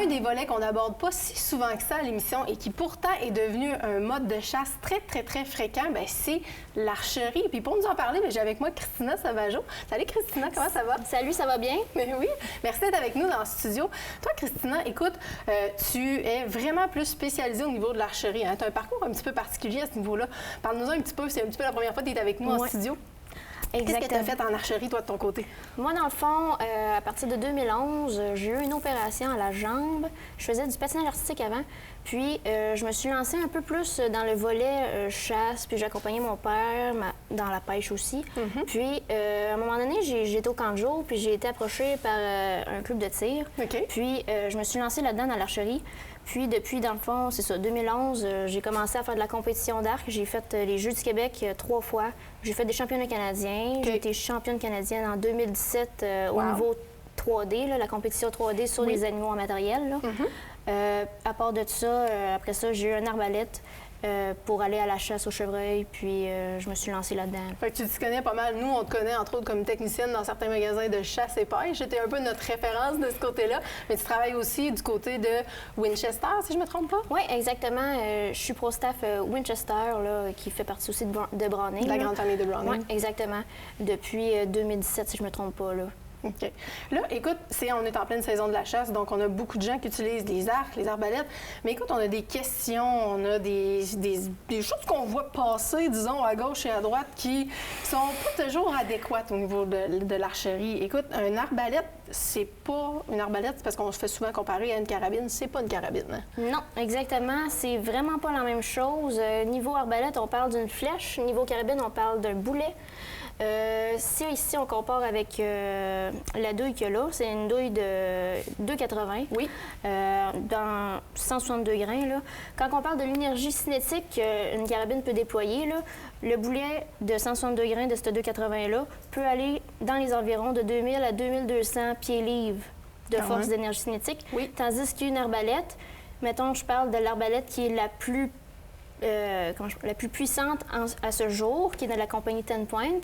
Un des volets qu'on n'aborde pas si souvent que ça à l'émission et qui pourtant est devenu un mode de chasse très, très, très fréquent, c'est l'archerie. Puis pour nous en parler, j'ai avec moi Christina Sauvageau. Salut Christina, comment ça va? Salut, ça va bien? Mais oui, merci d'être avec nous dans le studio. Toi, Christina, écoute, tu es vraiment plus spécialisée au niveau de l'archerie. Hein? Tu as un parcours un petit peu particulier à ce niveau-là. Parle-nous un petit peu, c'est un petit peu la première fois que tu es avec nous en studio. Qu'est-ce que tu as fait en archerie, toi, de ton côté? Moi, dans le fond, à partir de 2011, j'ai eu une opération à la jambe. Je faisais du patinage artistique avant. Puis, je me suis lancée un peu plus dans le volet chasse, puis j'ai accompagné mon père dans la pêche aussi. Puis, à un moment donné, j'étais au camp de jour, puis j'ai été approchée par un club de tir. Puis, je me suis lancée là-dedans dans l'archerie. Puis, depuis, dans le fond, c'est ça, 2011, j'ai commencé à faire de la compétition d'arc. J'ai fait les Jeux du Québec 3 fois. J'ai fait des championnats canadiens. J'ai été championne canadienne en 2017 au niveau 3D, là, la compétition 3D sur les animaux en matériel. Là. À part de ça, après ça, j'ai eu un arbalète pour aller à la chasse au chevreuil, puis je me suis lancée là-dedans. Fait que tu te connais pas mal. Nous, on te connaît entre autres comme technicienne dans certains magasins de chasse et pêche. C'était un peu notre référence de ce côté-là. Mais tu travailles aussi du côté de Winchester, si je me trompe pas? Oui, exactement. Je suis pro-staff Winchester, là, qui fait partie aussi de Browning. La grande famille de Browning. Oui, exactement. Depuis 2017, si je me trompe pas, là. OK. Là, écoute, on est en pleine saison de la chasse, donc on a beaucoup de gens qui utilisent les arcs, les arbalètes. Mais écoute, on a des questions, on a des choses qu'on voit passer, disons, à gauche et à droite qui sont pas toujours adéquates au niveau de l'archerie. Écoute, un arbalète, c'est pas une arbalète, c'est parce qu'on se fait souvent comparer à une carabine. C'est pas une carabine. Hein? Non, exactement. C'est vraiment pas la même chose. Niveau arbalète, on parle d'une flèche. Niveau carabine, on parle d'un boulet. Si ici on compare avec la douille qu'il y a là, c'est une douille de 2,80. Oui. Dans 162 grains. Là. Quand on parle de l'énergie cinétique qu'une carabine peut déployer, là, le boulet de 162 grains de ce 2,80-là peut aller dans les environs de 2000 à 2200 pieds-livres de force d'énergie cinétique. Oui. Tandis qu'une arbalète, mettons, je parle de l'arbalète qui est la plus puissante à ce jour, qui est de la compagnie 10 Point,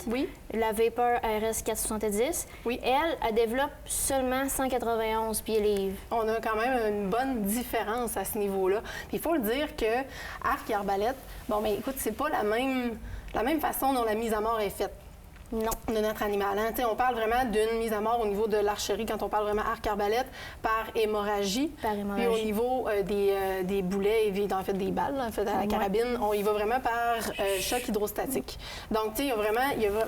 la Vapor RS 470, elle développe seulement 191 pieds-livres. On a quand même une bonne différence à ce niveau-là. Puis il faut le dire que arc et arbalète, mais écoute, c'est pas la même façon dont la mise à mort est faite. Non. De notre animal. Hein? On parle vraiment d'une mise à mort au niveau de l'archerie, quand on parle vraiment arc-arbalète, par hémorragie. Puis au niveau des boulets, et en fait des balles, en fait, à la carabine, on y va vraiment par choc hydrostatique. Donc, tu sais,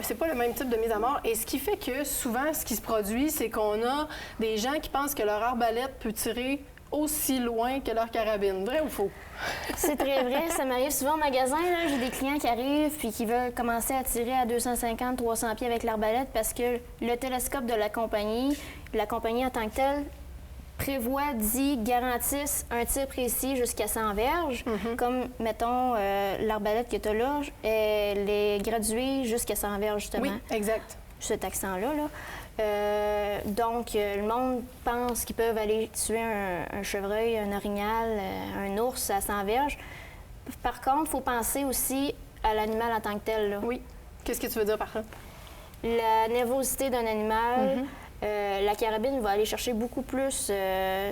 c'est pas le même type de mise à mort. Et ce qui fait que souvent, ce qui se produit, c'est qu'on a des gens qui pensent que leur arbalète peut tirer aussi loin que leur carabine. Vrai ou faux? C'est très vrai. Ça m'arrive souvent au magasin. J'ai des clients qui arrivent puis qui veulent commencer à tirer à 250-300 pieds avec l'arbalète parce que le télescope de la compagnie en tant que telle, garantissent un tir précis jusqu'à 100 verges. Comme, mettons, l'arbalète que tu as là, elle est graduée jusqu'à 100 verges, justement. Oui, exact. Cet accent-là, là. Donc, le monde pense qu'ils peuvent aller tuer un chevreuil, un orignal, un ours à 100 verges. Par contre, il faut penser aussi à l'animal en tant que tel. Là. Oui. Qu'est-ce que tu veux dire par ça? La nervosité d'un animal. La carabine va aller chercher beaucoup plus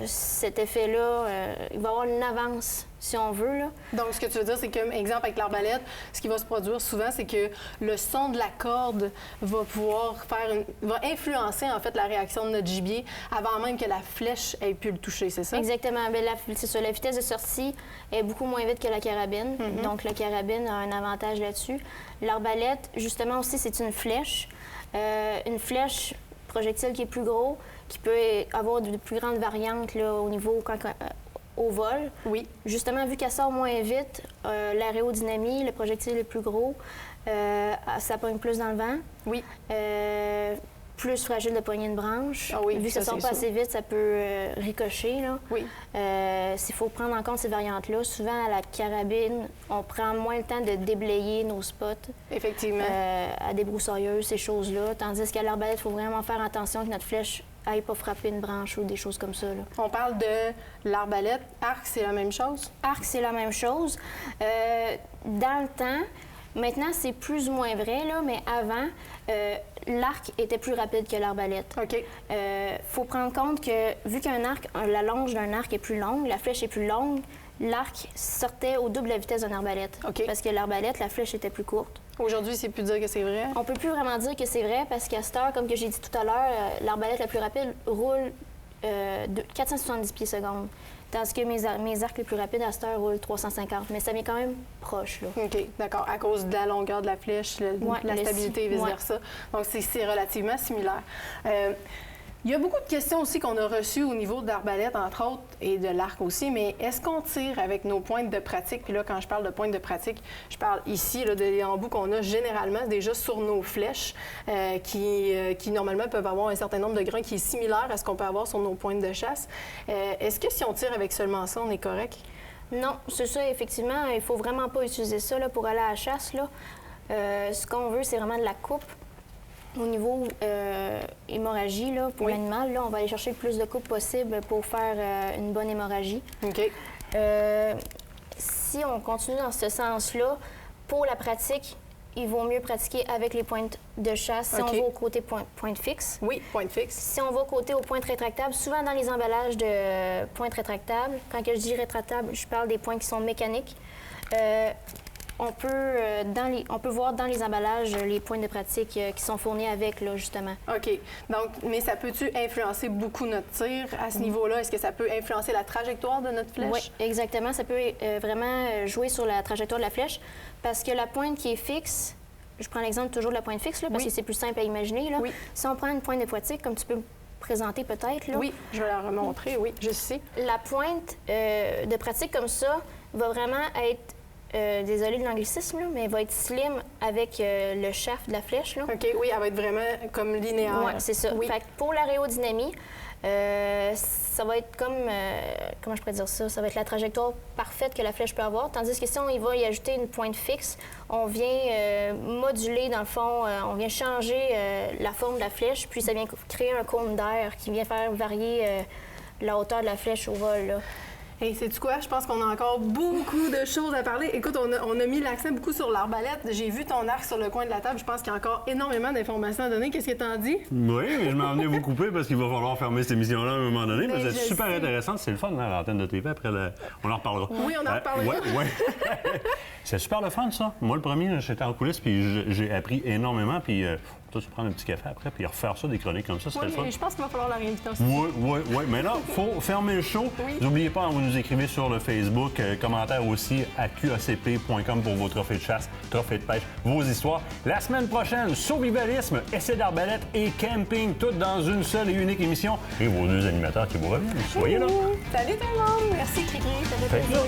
cet effet-là. Il va y avoir une avance, si on veut. Là. Donc, ce que tu veux dire, c'est que, exemple, avec l'arbalète, ce qui va se produire souvent, c'est que le son de la corde va va influencer, en fait, la réaction de notre gibier avant même que la flèche ait pu le toucher, c'est ça? Exactement. C'est ça. La vitesse de sortie est beaucoup moins vite que la carabine. Donc, la carabine a un avantage là-dessus. L'arbalète, justement, aussi, c'est une flèche. Une flèche projectile qui est plus gros, qui peut avoir de plus grandes variantes là, au niveau au vol. Oui. Justement, vu qu'elle sort moins vite, l'aérodynamie, le projectile est plus gros, ça pogne plus dans le vent. Oui. Plus fragile de poigner une branche. Ah oui, vu que ça sort pas assez vite, ça peut ricocher. Là. Oui. S'il faut prendre en compte ces variantes-là, souvent à la carabine, on prend moins le temps de déblayer nos spots. Effectivement. À des broussailleuses, ces choses-là. Tandis qu'à l'arbalète, il faut vraiment faire attention que notre flèche n'aille pas frapper une branche ou des choses comme ça. Là. On parle de l'arbalète. Arc, c'est la même chose? Arc, c'est la même chose. Dans le temps, Maintenant, c'est plus ou moins vrai, là, mais avant, l'arc était plus rapide que l'arbalète. OK. Faut prendre compte que, vu qu'un arc, la longe d'un arc est plus longue, la flèche est plus longue, l'arc sortait au double la vitesse d'une arbalète. OK. Parce que l'arbalète, la flèche était plus courte. Aujourd'hui, c'est plus dire que c'est vrai? On peut plus vraiment dire que c'est vrai parce qu'à cette heure, comme que j'ai dit tout à l'heure, l'arbalète la plus rapide roule 470 pieds secondes. Tandis que mes arcs les plus rapides à cette heure roulent 350. Mais ça vient quand même proche, là. OK, d'accord. À cause de la longueur de la flèche, la stabilité et vice-versa. Ouais. Donc, c'est relativement similaire. Il y a beaucoup de questions aussi qu'on a reçues au niveau de l'arbalète, entre autres, et de l'arc aussi, mais est-ce qu'on tire avec nos pointes de pratique? Puis là, quand je parle de pointes de pratique, je parle ici là, des embouts qu'on a généralement déjà sur nos flèches, qui normalement peuvent avoir un certain nombre de grains qui est similaire à ce qu'on peut avoir sur nos pointes de chasse. Est-ce que si on tire avec seulement ça, on est correct? Non, c'est ça, effectivement. Il faut vraiment pas utiliser ça là, pour aller à la chasse, là. Ce qu'on veut, c'est vraiment de la coupe. Au niveau hémorragie, là, pour l'animal, là, on va aller chercher le plus de coupe possible pour faire une bonne hémorragie. OK. Si on continue dans ce sens-là, pour la pratique, il vaut mieux pratiquer avec les pointes de chasse si on va au côté pointe fixe. Oui, pointe fixe. Si on va côté aux pointes rétractables, souvent dans les emballages de pointes rétractables, quand je dis rétractable, je parle des pointes qui sont mécaniques. On peut voir dans les emballages les points de pratique qui sont fournis avec, là, justement. OK. Donc, mais ça peut-tu influencer beaucoup notre tir à ce niveau-là? Est-ce que ça peut influencer la trajectoire de notre flèche? Oui, exactement. Ça peut vraiment jouer sur la trajectoire de la flèche parce que la pointe qui est fixe, je prends l'exemple toujours de la pointe fixe, là, parce que c'est plus simple à imaginer. Là. Si on prend une pointe de pratique, comme tu peux présenter peut-être. Là. Oui, je vais la remontrer, oui, juste ici. La pointe de pratique comme ça va vraiment être désolée de l'anglicisme, mais elle va être slim avec le shaft de la flèche. Là. OK, oui, elle va être vraiment comme linéaire. Oui, c'est ça. Oui. Fait que pour l'aérodynamie, ça va être comme, comment je pourrais dire ça, ça va être la trajectoire parfaite que la flèche peut avoir, tandis que si on y va y ajouter une pointe fixe, on vient moduler, dans le fond, on vient changer la forme de la flèche, puis ça vient créer un cône d'air qui vient faire varier la hauteur de la flèche au vol, là. Hey, sais-tu quoi? Je pense qu'on a encore beaucoup de choses à parler. Écoute, on a mis l'accent beaucoup sur l'arbalète. J'ai vu ton arc sur le coin de la table. Je pense qu'il y a encore énormément d'informations à donner. Qu'est-ce que t'en dis? Oui, mais je m'en venais vous couper parce qu'il va falloir fermer cette émission-là à un moment donné. Mais c'est super intéressant. C'est le fun, hein, l'antenne de TV. Après, on en reparlera. Oui, on en reparlera. Oui. C'est super le fun, ça. Moi, le premier, j'étais en coulisses, puis j'ai appris énormément. Puis toi, tu prends un petit café après, puis refaire ça, des chroniques comme ça, c'est le fun. Oui, je pense qu'il va falloir la réinviter aussi. Oui. Mais là, il faut fermer le show. Oui. N'oubliez pas, vous nous écrivez sur le Facebook, commentaire aussi à qacp.com pour vos trophées de chasse, trophées de pêche, vos histoires. La semaine prochaine, survivalisme, essai d'arbalète et camping, tout dans une seule et unique émission. Et vos deux animateurs qui vous reviennent. Soyez là. Salut tout le monde! Merci, Cricri. Ça fait plaisir.